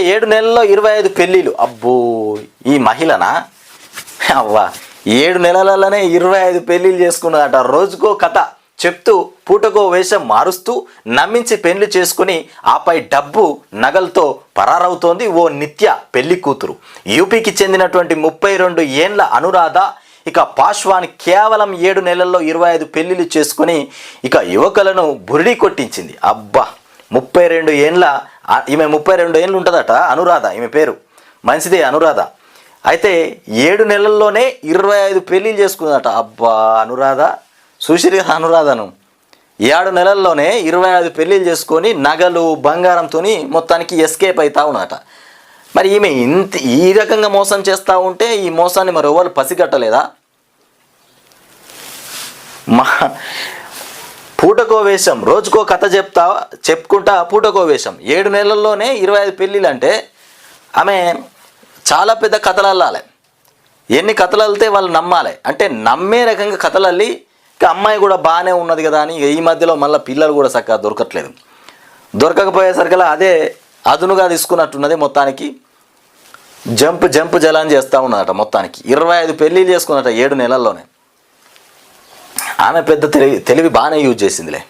7 నెలల్లో 25 పెళ్ళిళ్ళు. అబ్బో, ఈ మహిళనా? అవ్వా, 7 నెలలలోనే 25 పెళ్ళిళ్ళు చేసుకున్నదట. రోజుకో కథ చెప్తూ పూటకో వేషం మారుస్తూ నమ్మించి పెళ్లి చేసుకుని ఆపై డబ్బు నగలతో పరారవుతోంది ఓ నిత్య పెళ్లి కూతురు. యూపీకి చెందినటువంటి 32 ఏండ్ల అనురాధ ఇక పాశ్వాన్ కేవలం 7 నెలల్లో 25 పెళ్లిళ్ళు చేసుకుని ఇక యువకులను బురిడి కొట్టించింది. అబ్బా, 32 ఏండ్ల ఈమె 32 ఏండ్లు ఉంటుందట అనురాధ. ఈమె పేరు మంచిదే, అనురాధ. అయితే 7 నెలల్లోనే 25 పెళ్ళిళ్ళు చేసుకుందట. అబ్బా, అనురాధ చూసిరి అనురాధను 7 నెలల్లోనే 25 పెళ్ళిళ్ళు చేసుకొని నగలు బంగారంతో మొత్తానికి ఎస్కేప్ అవుతా ఉన్నట. మరి ఈమె ఈ రకంగా మోసం చేస్తూ ఉంటే ఈ మోసాన్ని మరి ఎవరు పసిగట్టలేదా? పూటకో వేషం, రోజుకో కథ చెప్పుకుంటా పూటకో వేషం. 7 నెలల్లోనే 25 పెళ్ళిళ్ళు అంటే ఆమె చాలా పెద్ద కథలు అల్లాలి. ఎన్ని కథలు అల్లితే వాళ్ళు నమ్మాలి. అంటే నమ్మే రకంగా కథలు అల్లి ఇక అమ్మాయి కూడా బాగానే ఉన్నది కదా అని ఈ మధ్యలో మళ్ళీ పిల్లలు కూడా చక్కగా దొరకట్లేదు. దొరకకపోయేసరికల్లా అదే అదునుగా తీసుకున్నట్టున్నది. మొత్తానికి జంప్ జలాన్ చేస్తూ ఉన్నదట. మొత్తానికి 25 పెళ్ళిళ్ళు చేసుకున్నట 7 నెలల్లోనే. ఆమె పెద్ద తెలివి బాగానే యూజ్ చేసిందిలే.